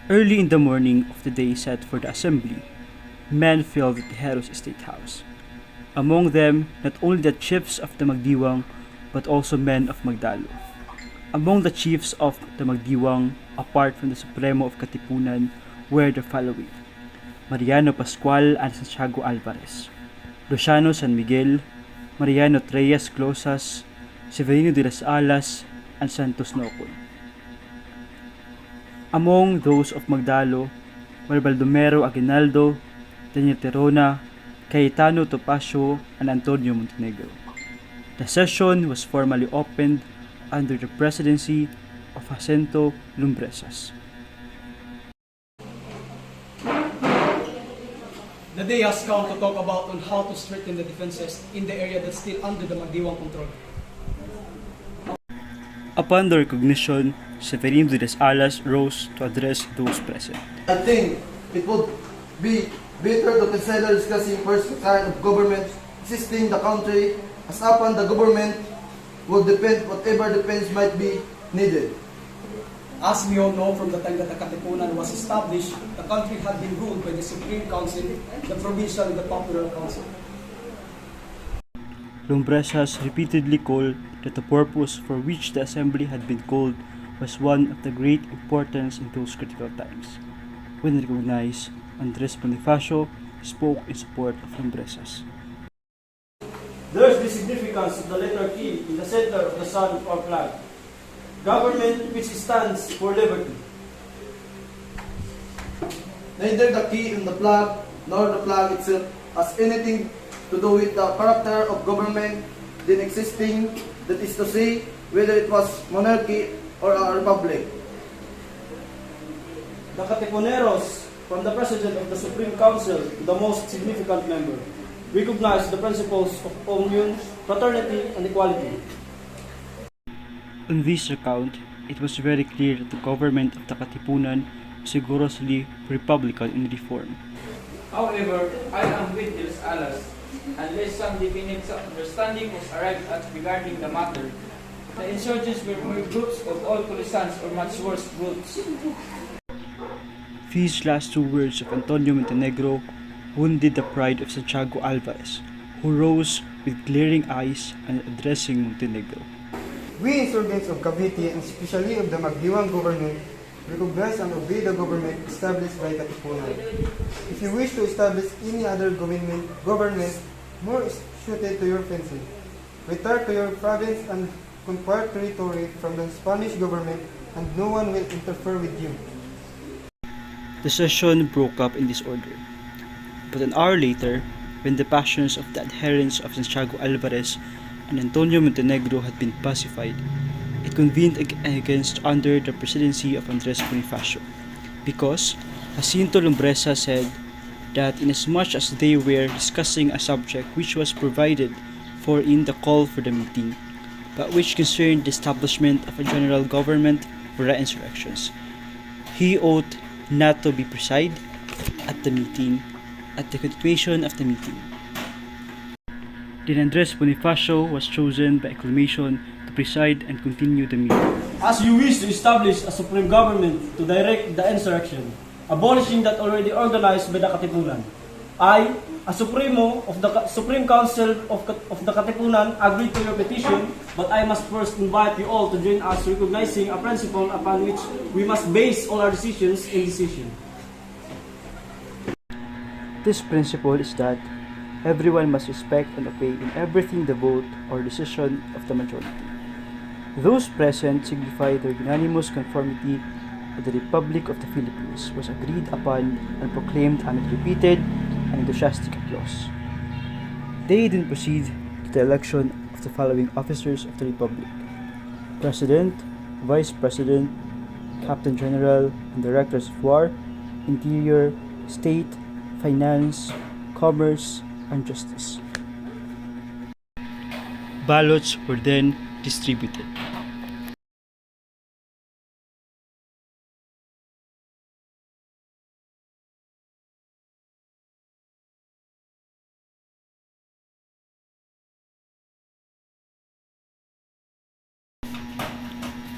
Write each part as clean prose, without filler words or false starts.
Early in the morning of the day set for the assembly, men filled the Tejeros State House. Among them, not only the chiefs of the Magdiwang, but also men of Magdalo. Among the chiefs of the Magdiwang, apart from the Supremo of Katipunan, were the following: Mariano Pascual and Santiago Alvarez, Luciano San Miguel, Mariano Treyes Closas, Severino de las Alas, and Santos Nocol. Among those of Magdalo were Baldomero Aguinaldo, Daniel Terona, Cayetano Topacio, and Antonio Montenegro. The session was formally opened under the presidency of Jacinto Lumbresas. The day has come to talk about on how to strengthen the defenses in the area that's still under the Magdiwang control. Upon the recognition, Severino de las Alas rose to address those present. I think it would be better to consider discussing first the kind of government existing in the country, as upon the government would depend whatever defense might be needed. As we all know, from the time that the Katipunan was established, the country had been ruled by the Supreme Council, the Provincial and the Popular Council. Lumbresas repeatedly called that the purpose for which the assembly had been called was one of the great importance in those critical times. When recognized, Andres Bonifacio spoke in support of Lumbresas. There is the significance of the letter E in the center of the sun of our flag. Government which stands for liberty. Neither the key in the flag nor the flag itself has anything to do with the character of government then existing, that is to say, whether it was monarchy or a republic. The Katipuneros, from the President of the Supreme Council to the most significant member, recognize the principles of union, fraternity, and equality. On this account, it was very clear that the government of the Katipunan was rigorously republican in reform. However, I am with Los Alas, unless some definite understanding was arrived at regarding the matter. The insurgents were mere groups of all colisans or much worse brutes. These last two words of Antonio Montenegro wounded the pride of Santiago Alvarez, who rose with glaring eyes and addressing Montenegro. We insurgents of Cavite, and especially of the Magdiwang government, recognize and obey the government established by Katipunan. If you wish to establish any other government more suited to your fancy, retire to your province and conquer territory from the Spanish government, and no one will interfere with you. The session broke up in disorder. But an hour later, when the passions of the adherents of Santiago Alvarez and Antonio Montenegro had been pacified, it convened against under the presidency of Andres Bonifacio, because Jacinto Lumbresa said that inasmuch as they were discussing a subject which was provided for in the call for the meeting, but which concerned the establishment of a general government for the insurrections, he ought not to be preside at the meeting, at the continuation of the meeting. Then Andres Bonifacio was chosen by acclamation to preside and continue the meeting. As you wish to establish a supreme government to direct the insurrection, abolishing that already organized by the Katipunan, I, as Supremo of the Supreme Council of the Katipunan, agree to your petition, but I must first invite you all to join us recognizing a principle upon which we must base all our decisions in decision. This principle is that everyone must respect and obey in everything the vote or decision of the majority. Those present signify their unanimous conformity that the Republic of the Philippines was agreed upon and proclaimed amid repeated and enthusiastic applause. They then proceed to the election of the following officers of the Republic: President, Vice President, Captain General, and Directors of War, Interior, State, Finance, Commerce, and Justice. Ballots were then distributed.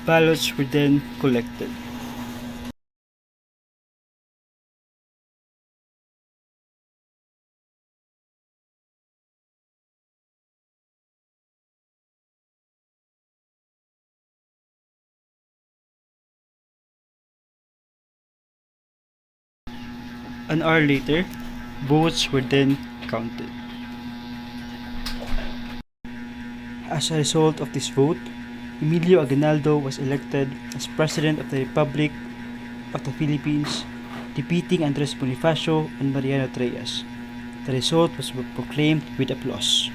Ballots were then collected. An hour later, votes were then counted. As a result of this vote, Emilio Aguinaldo was elected as President of the Republic of the Philippines, defeating Andres Bonifacio and Mariano Trias. The result was proclaimed with applause.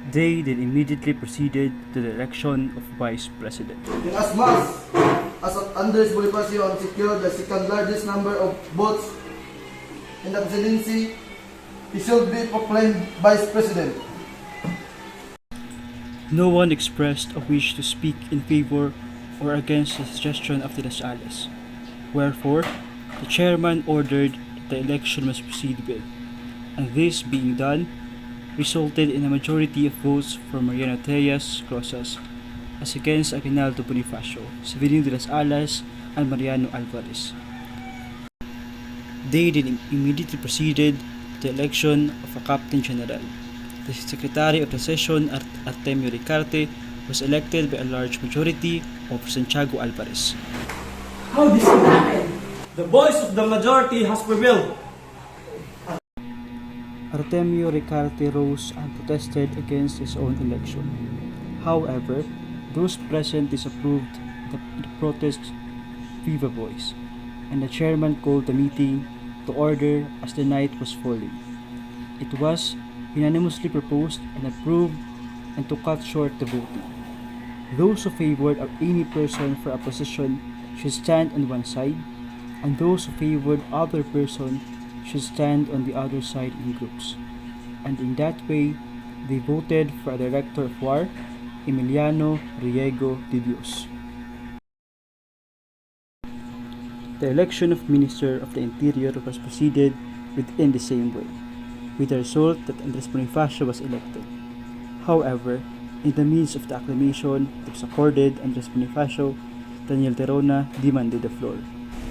They then immediately proceeded to the election of Vice President. In as much as Andres Bonifacio secured the second largest number of votes in the presidency, he should be proclaimed Vice President. No one expressed a wish to speak in favor or against the suggestion of the Las Alas. Wherefore, the chairman ordered that the election must proceed with, and this being done, resulted in a majority of votes for Mariano Trias Rosas as against Aguinaldo Bonifacio, Severino de las Alas, and Mariano Alvarez. They then immediately proceeded to the election of a Captain General. The Secretary of the Session, Artemio Ricarte, was elected by a large majority of Santiago Alvarez. How this can happen? The voice of the majority has prevailed. Artemio Ricarte rose and protested against his own election. However, those present disapproved the protest viva voice, and the chairman called the meeting to order as the night was falling. It was unanimously proposed and approved and to cut short the voting. Those who favored any person for a position should stand on one side, and those who favored other person should stand on the other side in groups. And in that way, they voted for a Director of War, Emiliano Riego de Dios. The election of Minister of the Interior was proceeded within the same way, with the result that Andres Bonifacio was elected. However, in the midst of the acclamation that was accorded Andres Bonifacio, Daniel Terona demanded the floor.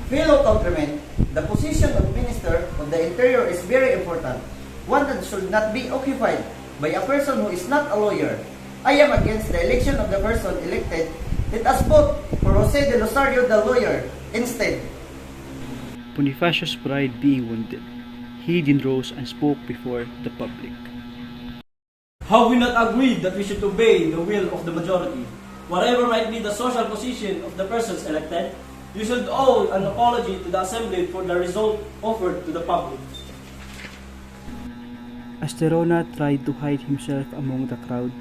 Fellow countrymen, the position of Minister of the Interior is very important, one that should not be occupied by a person who is not a lawyer. I am against the election of the person elected. Let us vote for Jose de Losario the lawyer instead. Bonifacio's pride being wounded, he then rose and spoke before the public. Have we not agreed that we should obey the will of the majority? Whatever might be the social position of the persons elected, you should owe an apology to the Assembly for the result offered to the public. As Terona tried to hide himself among the crowd,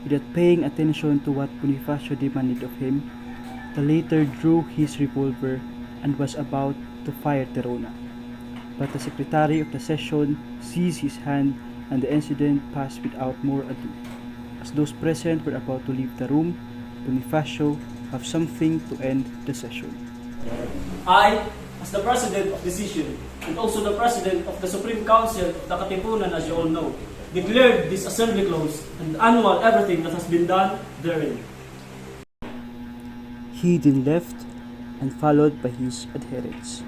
without paying attention to what Bonifacio demanded of him, the latter drew his revolver and was about to fire Terona. But the Secretary of the Session seized his hand and the incident passed without more ado. As those present were about to leave the room, Bonifacio have something to end the session. I, as the President of the Session, and also the President of the Supreme Council of the Katipunan, as you all know, declared this assembly closed and annul everything that has been done therein. He then left and followed by his adherents.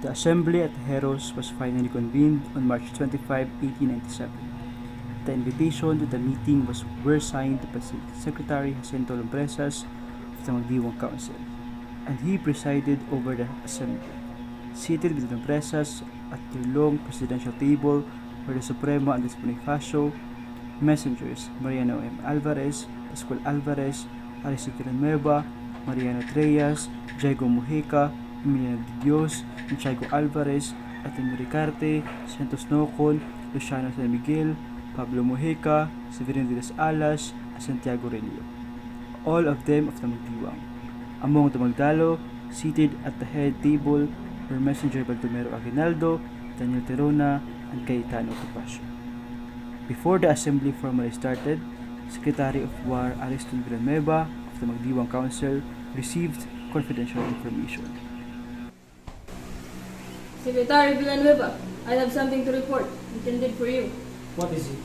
The assembly at Tejeros was finally convened on March 25, 1897. The invitation to the meeting were signed by Secretary Jacinto Lombresas of the Magdiwang Council, and he presided over the assembly. Seated with Lombresas at their long presidential table were the Supremo Andres Bonifacio, messengers Mariano M. Alvarez, Pascual Alvarez, Aristo Villanueva, Mariano Trias, Diego Mujica, Emiliano de Dios, Santiago Alvarez, Artemio Ricarte, Santos Nocon, Luciano San Miguel, Pablo Mujica, Severino de las Alas, and Santiago Relio, all of them of the Magdiwang. Among the Magdalo, seated at the head table, were Messenger Baldomero Aguinaldo, Daniel Terona, and Cayetano Topacio. Before the assembly formally started, Secretary of War Aristo Villanueva of the Magdiwang Council received confidential information. Secretary Villanueva, I have something to report, intended for you. What is it?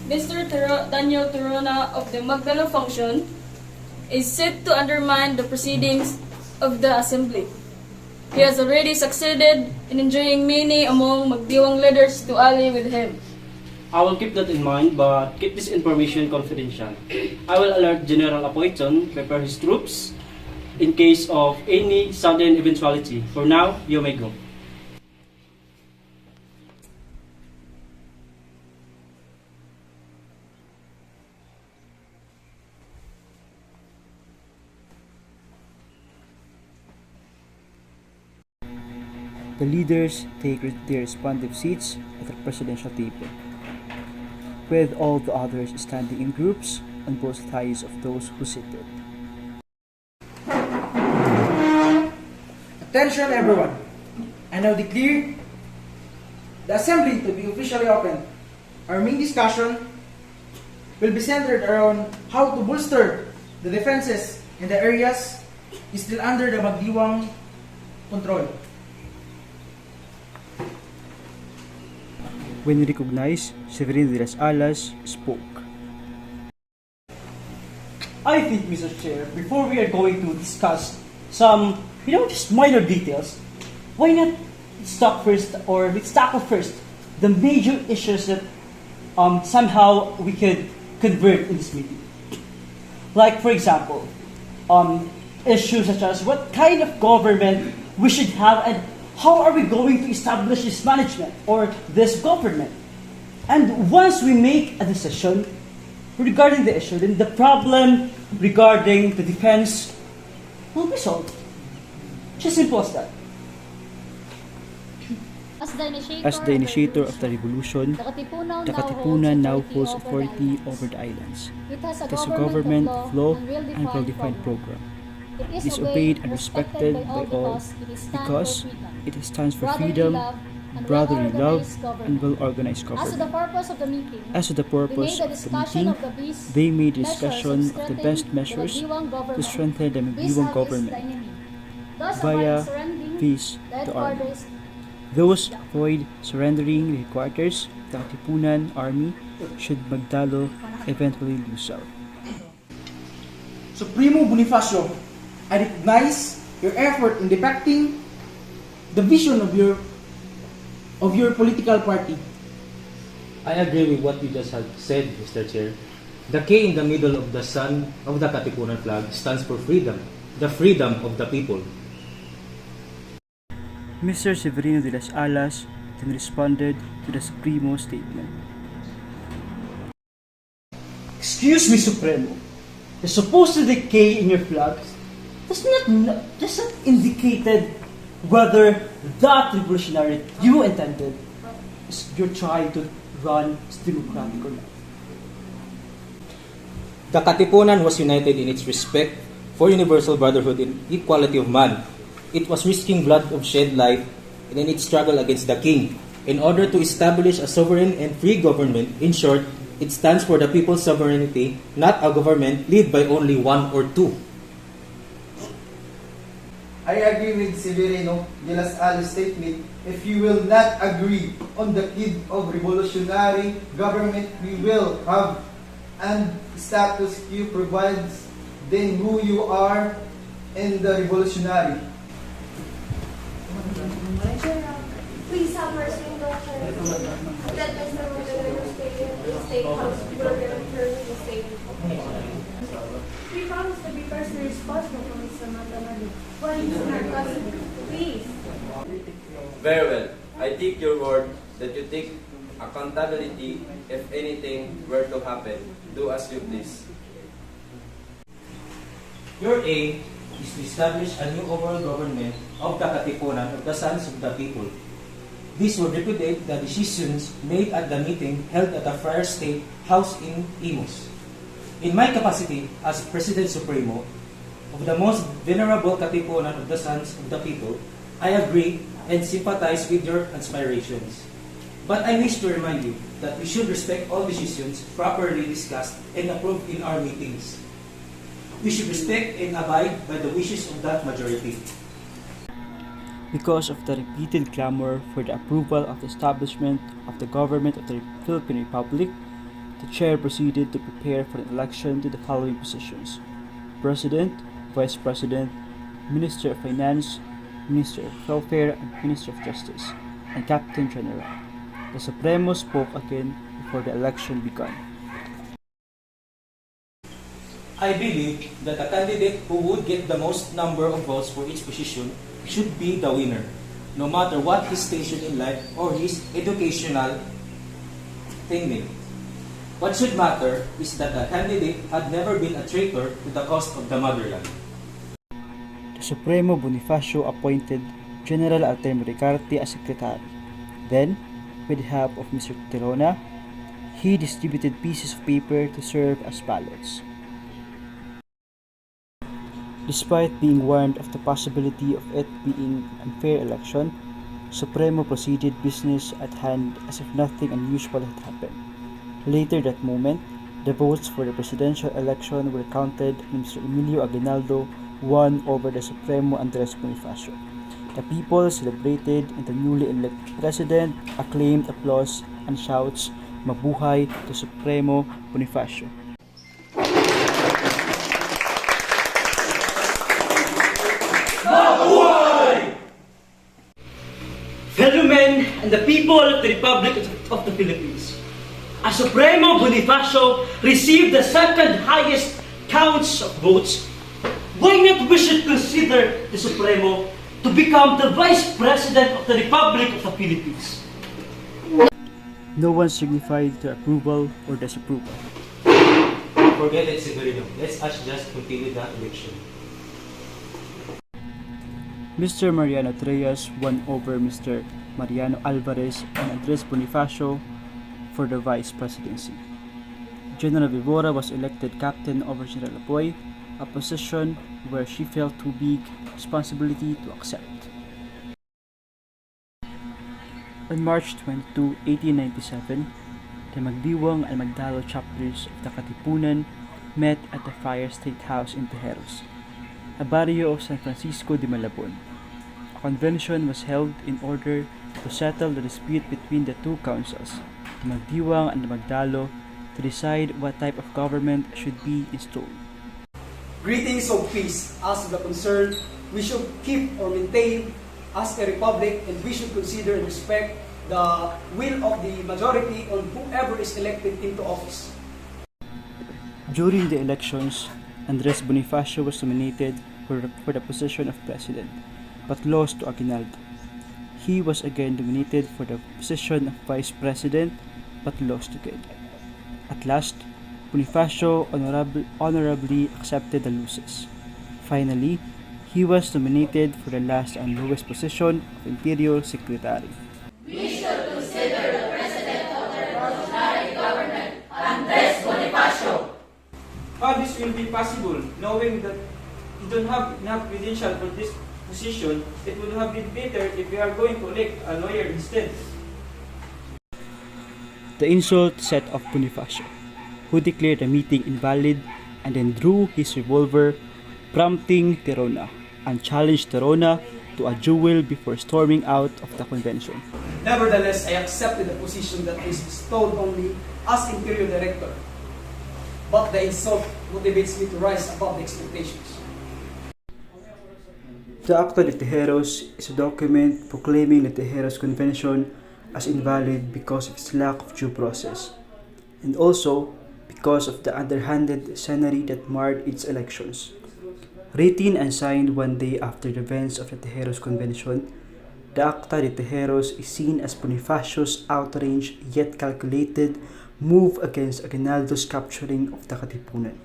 Mr. Daniel Torona of the Magdalo function is set to undermine the proceedings of the Assembly. He has already succeeded in enjoying many among Magdiwang leaders to ally with him. I will keep that in mind, but keep this information confidential. I will alert General Apoiton, prepare his troops, in case of any sudden eventuality. For now, you may go. The leaders take their respective seats at the presidential table, with all the others standing in groups on both sides of those who seated. Attention everyone. I now declare the assembly to be officially open. Our main discussion will be centered around how to bolster the defenses in the areas still under the Magdiwang control. When recognized, Severino de las Alas spoke. I think, Mr. Chair, before we are going to discuss some, just minor details, why not let's tackle first the major issues that somehow we could convert in this meeting. Like, for example, issues such as what kind of government we should have and how are we going to establish this management or this government. And once we make a decision regarding the issue, then the problem regarding the defense will be solved. Just simple as that. As the initiator of the revolution, the Katipunan now holds authority over the islands. It has a government of law and well-defined program. It is obeyed and respected by all because it stands for freedom, brotherly love, and well-organized government. As to the purpose of the meeting, they made discussion of the best measures to strengthen the Magdiwang government via these the army. Those avoid surrendering the headquarters of the Katipunan army should Magdalo eventually lose out. Supremo Bonifacio, I recognize your effort in depicting the vision of your political party. I agree with what you just had said, Mr. Chair. The K in the middle of the sun of the Katipunan flag stands for freedom, the freedom of the people. Mr. Severino de las Alas then responded to the Supremo statement. Excuse me, Supremo. The supposed K in your flag does not indicate whether that revolutionary you intended is you're trying to run democratic or not. The Katipunan was united in its respect for universal brotherhood and equality of man. It was risking blood of shed life in its struggle against the king in order to establish a sovereign and free government. In short, it stands for the people's sovereignty, not a government led by only one or two. I agree with Severino de las Alas statement. If you will not agree on the kid of revolutionary government we will have and status quo provides, then who you are in the revolutionary. Please have mercy on Dr. Let Mr. Rodriguez State House Burger and turn the state. We promise to be personally responsible for Mr. Matanali while he's in our custody. Please. Very well. I take your word that you take accountability if anything were to happen. Do as you please. Your aim is to establish a new overall government of the Katipunan of the sons of the people. This would repudiate the decisions made at the meeting held at the Friar State House in Imus. In my capacity as President Supremo of the most venerable Katipunan of the sons of the people, I agree and sympathize with your aspirations. But I wish to remind you that we should respect all decisions properly discussed and approved in our meetings. We should respect and abide by the wishes of that majority. Because of the repeated clamor for the approval of the establishment of the government of the Philippine Republic, the chair proceeded to prepare for the election to the following positions: President, Vice President, Minister of Finance, Minister of Welfare, and Minister of Justice, and Captain General. The Supremo spoke again before the election began. I believe that the candidate who would get the most number of votes for each position should be the winner, no matter what his station in life or his educational attainment. What should matter is that the candidate had never been a traitor to the cause of the motherland. The Supremo Bonifacio appointed General Artemio Ricarte as secretary. Then, with the help of Mr. Terona, he distributed pieces of paper to serve as ballots. Despite being warned of the possibility of it being an unfair election, Supremo proceeded business at hand as if nothing unusual had happened. Later that moment, the votes for the presidential election were counted and Mr. Emilio Aguinaldo won over the Supremo Andres Bonifacio. The people celebrated and the newly elected president acclaimed applause and shouts, "Mabuhay to Supremo Bonifacio." Fellow men and the people of the Republic of the Philippines, as Supremo Bonifacio received the second highest counts of votes, why not we should consider the Supremo to become the Vice President of the Republic of the Philippines? No one signified their approval or disapproval. Forget it, Severino. Let's us just continue the election. Mr. Mariano Trias won over Mr. Mariano Alvarez and Andres Bonifacio for the vice presidency. General Vivora was elected captain over General Apoy, a position where she felt too big responsibility to accept. On March 22, 1897, the Magdiwang and Magdalo chapters of the Katipunan met at the Friar State House in Tejeros, a barrio of San Francisco de Malabon. A convention was held in order to settle the dispute between the two councils, the Magdiwang and the Magdalo, to decide what type of government should be installed. Greetings of peace. As the concern, we should keep or maintain as a republic, and we should consider and respect the will of the majority on whoever is elected into office. During the elections, Andres Bonifacio was nominated for the position of president, but lost to Aguinaldo. He was again nominated for the position of vice president, but lost again. At last, Bonifacio honorably accepted the losses. Finally, he was nominated for the last and lowest position of Interior Secretary. We should consider the President of the Revolutionary Government, Andres Bonifacio. How this will be possible, knowing that you don't have enough credential for this position? It would have been better if we are going to elect a lawyer instead. The insult set off Bonifacio, who declared the meeting invalid and then drew his revolver, prompting Terona, and challenged Terona to a duel before storming out of the convention. Nevertheless, I accepted the position that is bestowed on me as Interior Director, but the insult motivates me to rise above the expectations. The Acta de Tejeros is a document proclaiming the Tejeros Convention as invalid because of its lack of due process, and also because of the underhanded scenery that marred its elections. Written and signed one day after the events of the Tejeros Convention, the Acta de Tejeros is seen as Bonifacio's outraged yet calculated move against Aguinaldo's capturing of the Katipunan.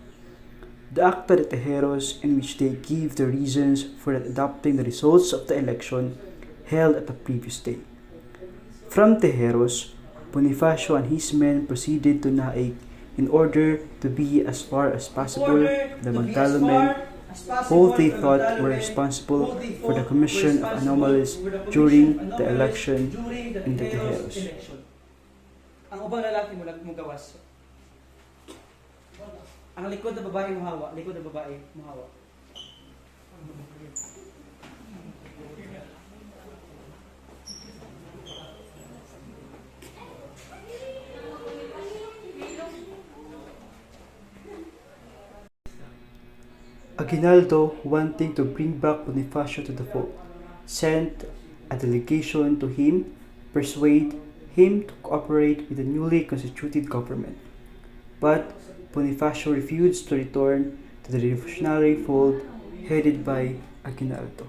The Acta de Tejeros, in which they give the reasons for not adopting the results of the election held at the previous day. From Tejeros, Bonifacio and his men proceeded to Naig in order to be as far as possible the Magdalo men, who they thought were responsible for the commission of anomalies during the election in the Tejeros. Ang ubang lalaki mo gawas. Ang likod na babae mo hawa, likod na babae mo hawa. Aguinaldo, wanting to bring back Bonifacio to the fold, sent a delegation to him, persuade him to cooperate with the newly constituted government. But Bonifacio refused to return to the revolutionary fold headed by Aguinaldo.